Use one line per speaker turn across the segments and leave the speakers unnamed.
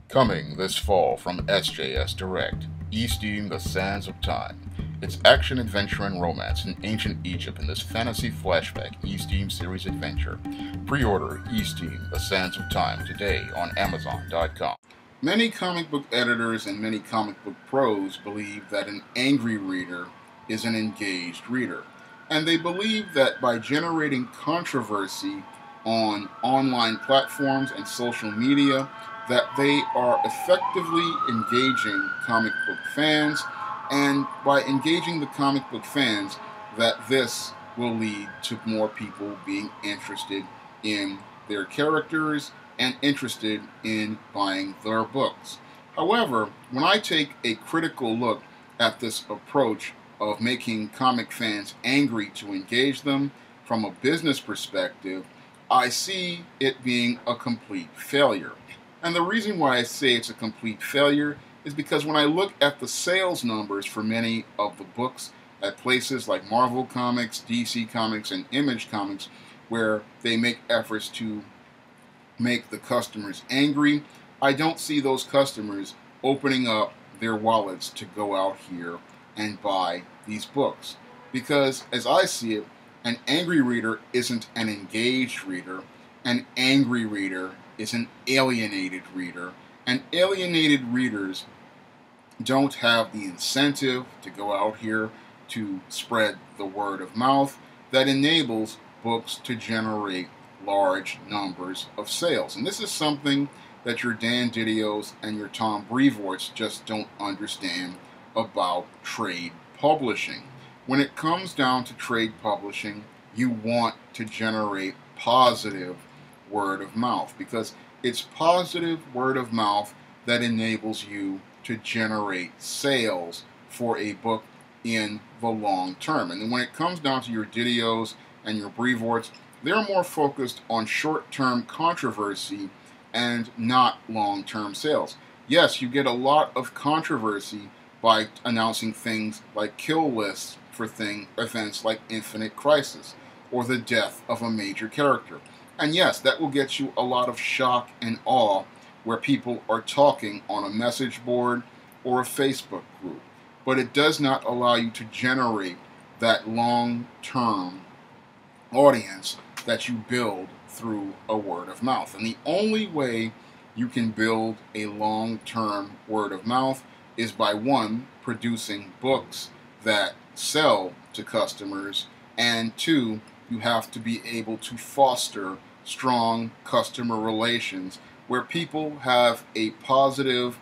Coming this fall from SJS Direct, Easting the Sands of Time. It's action, adventure, and romance in ancient Egypt in this fantasy flashback Easting series adventure. Pre-order Easting the Sands of Time today on Amazon.com. Many comic book editors and many comic book pros believe that an angry reader is an engaged reader. And they believe that by generating controversy on online platforms and social media, that they are effectively engaging comic book fans, and by engaging the comic book fans, that this will lead to more people being interested in their characters and interested in buying their books. However, when I take a critical look at this approach of making comic fans angry to engage them from a business perspective, I see it being a complete failure. And the reason why I say it's a complete failure is because when I look at the sales numbers for many of the books at places like Marvel Comics, DC Comics, and Image Comics, where they make efforts to make the customers angry, I don't see those customers opening up their wallets to go out here and buy these books. Because as I see it, an angry reader isn't an engaged reader. An angry reader is an alienated reader. And alienated readers don't have the incentive to go out here to spread the word of mouth that enables books to generate large numbers of sales. And this is something that your Dan Didiots and your Tom Brevoorts just don't understand about trade publishing. When it comes down to trade publishing, you want to generate positive word of mouth, because it's positive word of mouth that enables you to generate sales for a book in the long term. And then when it comes down to your Didiots and your Brevoorts, they're more focused on short-term controversy and not long-term sales. Yes, you get a lot of controversy by announcing things like kill lists for events like Infinite Crisis or the death of a major character. And yes, that will get you a lot of shock and awe where people are talking on a message board or a Facebook group. But it does not allow you to generate that long-term audience that you build through a word of mouth. And the only way you can build a long-term word of mouth is by, one, producing books that sell to customers, and two, you have to be able to foster strong customer relations where people have a positive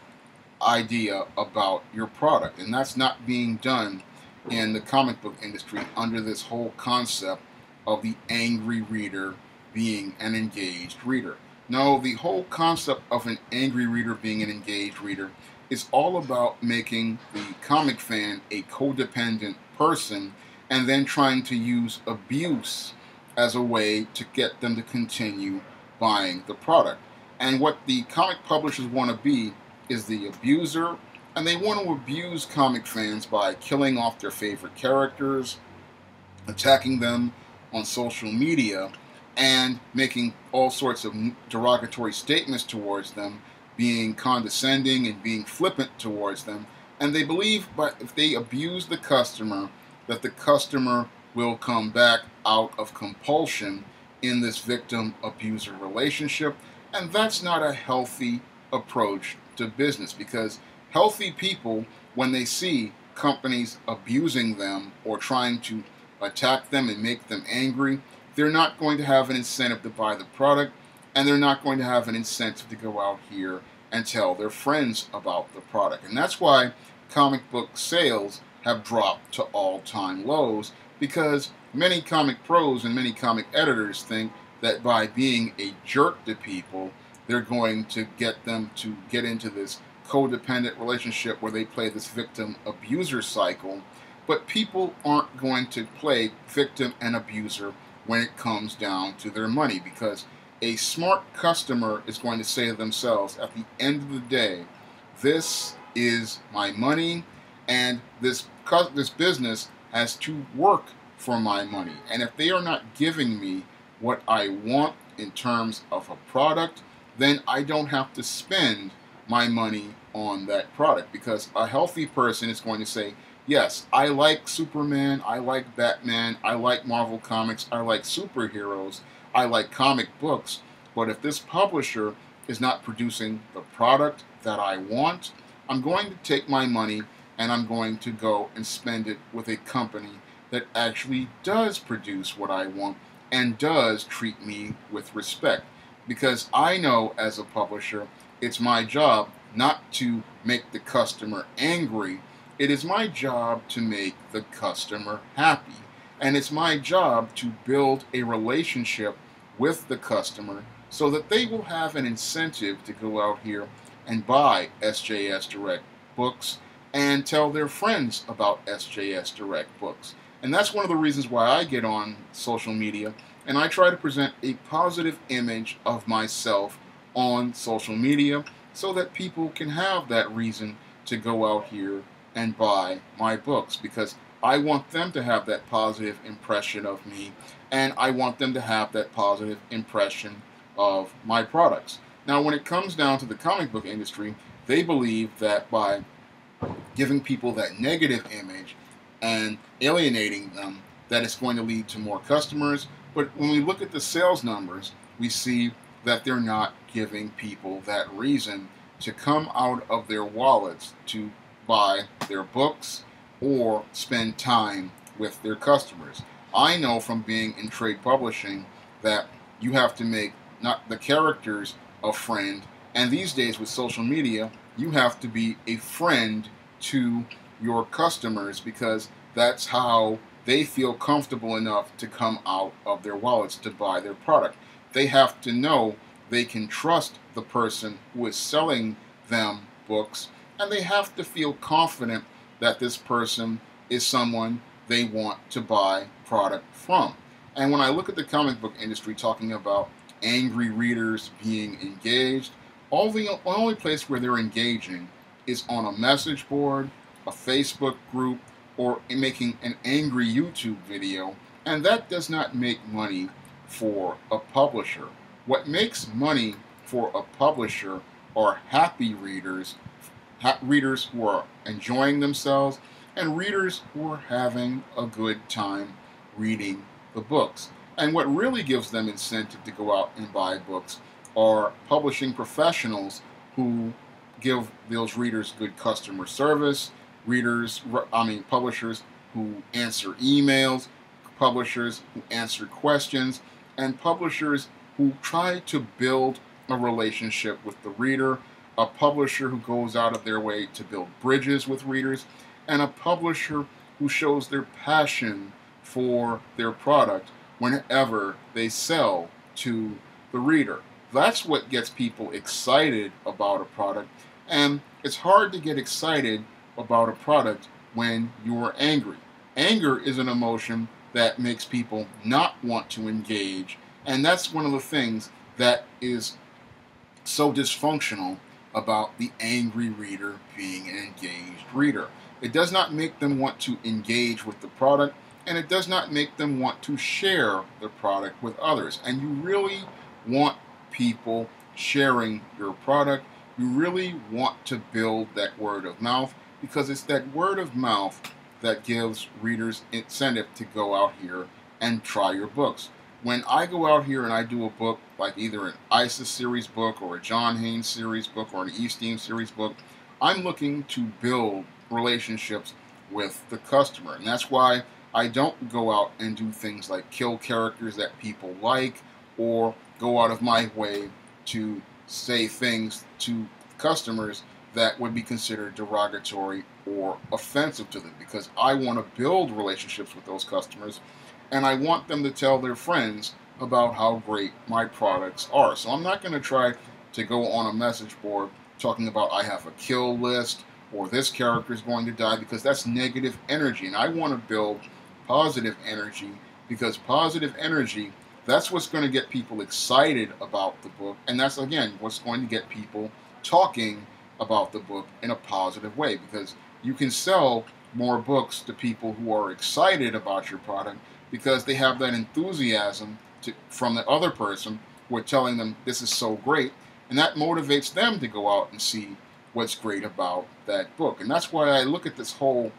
idea about your product. And that's not being done in the comic book industry under this whole concept of the angry reader being an engaged reader. No, the whole concept of an angry reader being an engaged reader is all about making the comic fan a codependent person and then trying to use abuse as a way to get them to continue buying the product. And what the comic publishers want to be is the abuser, and they want to abuse comic fans by killing off their favorite characters, attacking them on social media, and making all sorts of derogatory statements towards them, being condescending and being flippant towards them. And they believe that if they abuse the customer, that the customer will come back out of compulsion in this victim-abuser relationship. And that's not a healthy approach to business, because healthy people, when they see companies abusing them or trying to attack them and make them angry, they're not going to have an incentive to buy the product, and they're not going to have an incentive to go out here and tell their friends about the product. And that's why comic book sales have dropped to all-time lows, because many comic pros and many comic editors think that by being a jerk to people, they're going to get them to get into this codependent relationship where they play this victim-abuser cycle. But people aren't going to play victim and abuser when it comes down to their money, because a smart customer is going to say to themselves at the end of the day, this is my money, and this business has to work for my money. And if they are not giving me what I want in terms of a product, then I don't have to spend my money on that product, because a healthy person is going to say, yes, I like Superman, I like Batman, I like Marvel Comics, I like superheroes, I like comic books, but if this publisher is not producing the product that I want, I'm going to take my money and I'm going to go and spend it with a company that actually does produce what I want and does treat me with respect. Because I know as a publisher, it's my job not to make the customer angry. It is my job to make the customer happy. And it's my job to build a relationship with the customer so that they will have an incentive to go out here and buy SJS Direct books and tell their friends about SJS Direct books. And that's one of the reasons why I get on social media and I try to present a positive image of myself on social media so that people can have that reason to go out here and buy my books, because I want them to have that positive impression of me and I want them to have that positive impression of my products. Now, when it comes down to the comic book industry, they believe that by giving people that negative image and alienating them, that it's going to lead to more customers. But when we look at the sales numbers, we see that they're not giving people that reason to come out of their wallets to buy their books or spend time with their customers. I know from being in trade publishing that you have to make not the characters a friend, and these days with social media, you have to be a friend to your customers, because that's how they feel comfortable enough to come out of their wallets to buy their product. They have to know they can trust the person who is selling them books, and they have to feel confident that this person is someone they want to buy product from. And when I look at the comic book industry talking about angry readers being engaged, the only place where they're engaging is on a message board, a Facebook group, or making an angry YouTube video, and that does not make money for a publisher. What makes money for a publisher are happy readers, readers who are enjoying themselves, and readers who are having a good time reading the books. And what really gives them incentive to go out and buy books are publishing professionals who give those readers good customer service, publishers who answer emails, publishers who answer questions, and publishers who try to build a relationship with the reader, a publisher who goes out of their way to build bridges with readers, and a publisher who shows their passion for their product whenever they sell to the reader. That's what gets people excited about a product, and it's hard to get excited about a product when you're angry. Anger is an emotion that makes people not want to engage, and that's one of the things that is so dysfunctional about the angry reader being an engaged reader. It does not make them want to engage with the product, and it does not make them want to share the product with others. And you really want people sharing your product. You really want to build that word of mouth, because it's that word of mouth that gives readers incentive to go out here and try your books. When I go out here and I do a book, like either an ISIS series book or a John Haynes series book or an E-Steam series book, I'm looking to build relationships with the customer. And that's why I don't go out and do things like kill characters that people like, or go out of my way to say things to customers that would be considered derogatory or offensive to them, because I want to build relationships with those customers and I want them to tell their friends about how great my products are. So I'm not going to try to go on a message board talking about I have a kill list or this character is going to die, because that's negative energy, and I want to build positive energy, because positive energy, that's what's going to get people excited about the book, and that's, again, what's going to get people talking about the book in a positive way, because you can sell more books to people who are excited about your product because they have that enthusiasm from the other person who are telling them this is so great, And that motivates them to go out and see what's great about that book. And that's why I look at this whole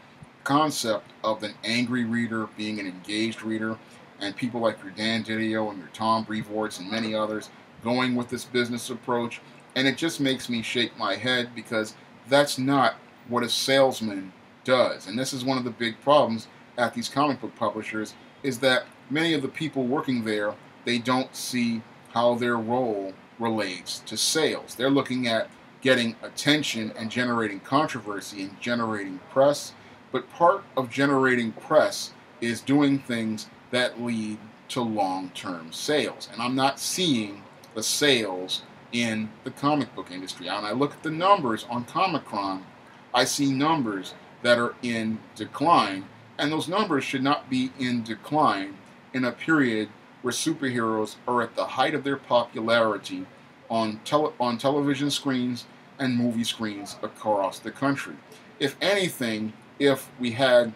concept of an angry reader being an engaged reader, and people like your Dan Didio and your Tom Brevoorts and many others going with this business approach. And it just makes me shake my head, because that's not what a salesman does. And this is one of the big problems at these comic book publishers, is that many of the people working there, they don't see how their role relates to sales. They're looking at getting attention and generating controversy and generating press. But part of generating press is doing things that lead to long-term sales. And I'm not seeing the sales in the comic book industry. And I look at the numbers on Comic-Con, I see numbers that are in decline, and those numbers should not be in decline in a period where superheroes are at the height of their popularity on television screens and movie screens across the country. If anything, if we had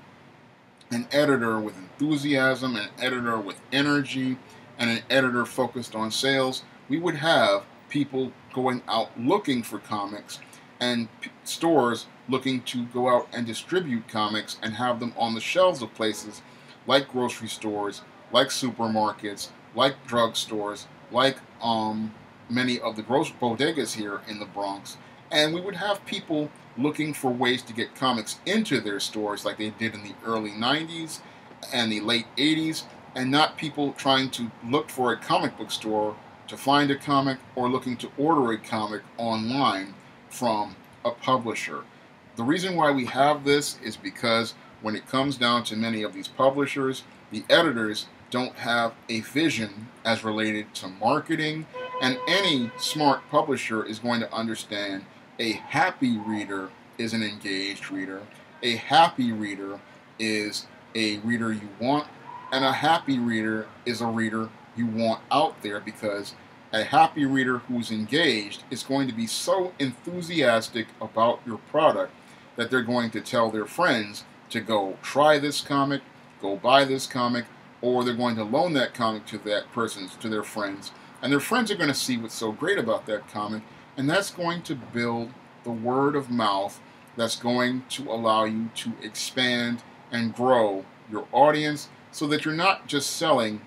an editor with enthusiasm, an editor with energy, and an editor focused on sales, we would have people going out looking for comics, and stores looking to go out and distribute comics and have them on the shelves of places like grocery stores, like supermarkets, like drugstores, like many of the bodegas here in the Bronx. And we would have people looking for ways to get comics into their stores like they did in the early 90s and the late 80s, and not people trying to look for a comic book store to find a comic or looking to order a comic online from a publisher. The reason why we have this is because when it comes down to many of these publishers, the editors don't have a vision as related to marketing, and any smart publisher is going to understand a happy reader is an engaged reader, a happy reader is a reader you want, and a happy reader is a reader you want out there, because a happy reader who's engaged is going to be so enthusiastic about your product that they're going to tell their friends to go try this comic, go buy this comic, or they're going to loan that comic to their friends, and their friends are going to see what's so great about that comic, and that's going to build the word of mouth that's going to allow you to expand and grow your audience, so that you're not just selling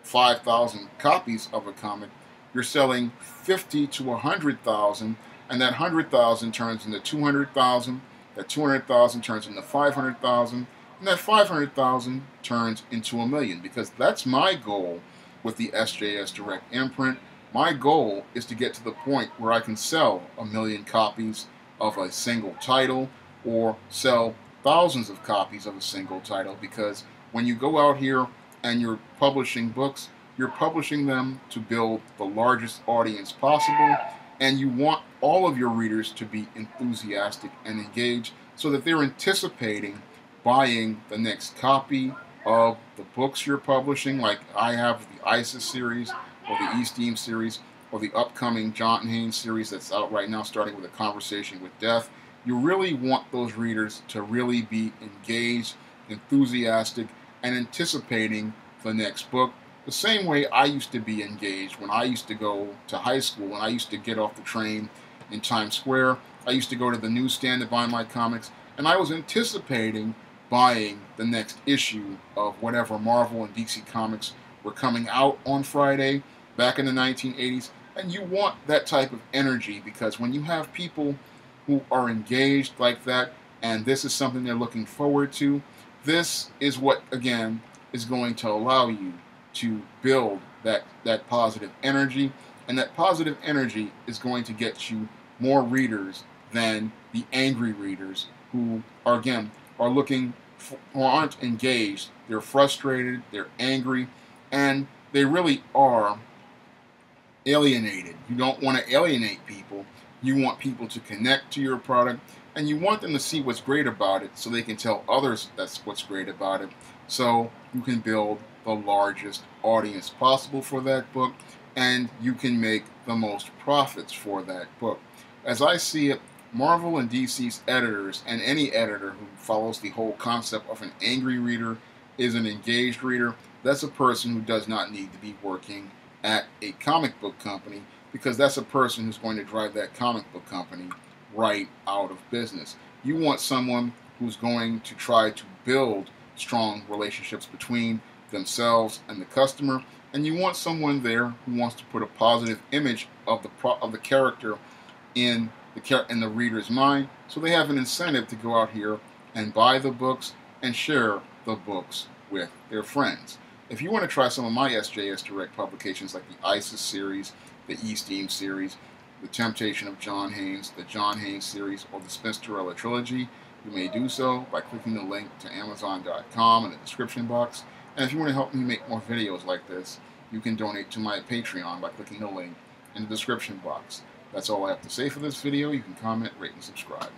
5,000 copies of a comic, you're selling 50 to 100,000, and that 100,000 turns into 200,000, that 200,000 turns into 500,000, and that 500,000 turns into $1 million, because that's my goal with the SJS Direct imprint. My goal is to get to the point where I can sell 1 million copies of a single title, or sell thousands of copies of a single title, because when you go out here and you're publishing books, you're publishing them to build the largest audience possible, and you want all of your readers to be enthusiastic and engaged so that they're anticipating buying the next copy of the books you're publishing, like I have the ISIS series or the Esteem series or the upcoming John Haynes series that's out right now, starting with A Conversation with Death. You really want those readers to really be engaged, enthusiastic, and anticipating the next book. The same way I used to be engaged when I used to go to high school, when I used to get off the train in Times Square. I used to go to the newsstand to buy my comics, and I was anticipating buying the next issue of whatever Marvel and DC comics were coming out on Friday back in the 1980s. And you want that type of energy, because when you have people who are engaged like that, and this is something they're looking forward to, this is what, again, is going to allow you to build that positive energy, and that positive energy is going to get you more readers than the angry readers who are, again, are looking for, who aren't engaged. They're frustrated, they're angry, and they really are alienated. You don't want to alienate people. You want people to connect to your product, and you want them to see what's great about it so they can tell others that's what's great about it, so you can build the largest audience possible for that book, and you can make the most profits for that book. As I see it, Marvel and DC's editors, and any editor who follows the whole concept of an angry reader is an engaged reader. That's a person who does not need to be working at a comic book company, because that's a person who's going to drive that comic book company right out of business. You want someone who's going to try to build strong relationships between themselves and the customer, and you want someone there who wants to put a positive image of the character in the reader's mind, so they have an incentive to go out here and buy the books and share the books with their friends. If you want to try some of my SJS Direct publications like the ISIS series, the E-Steam series, The Temptation of John Haynes, the John Haynes series, or the Spinsterella trilogy, you may do so by clicking the link to Amazon.com in the description box. And if you want to help me make more videos like this, you can donate to my Patreon by clicking the link in the description box. That's all I have to say for this video. You can comment, rate, and subscribe.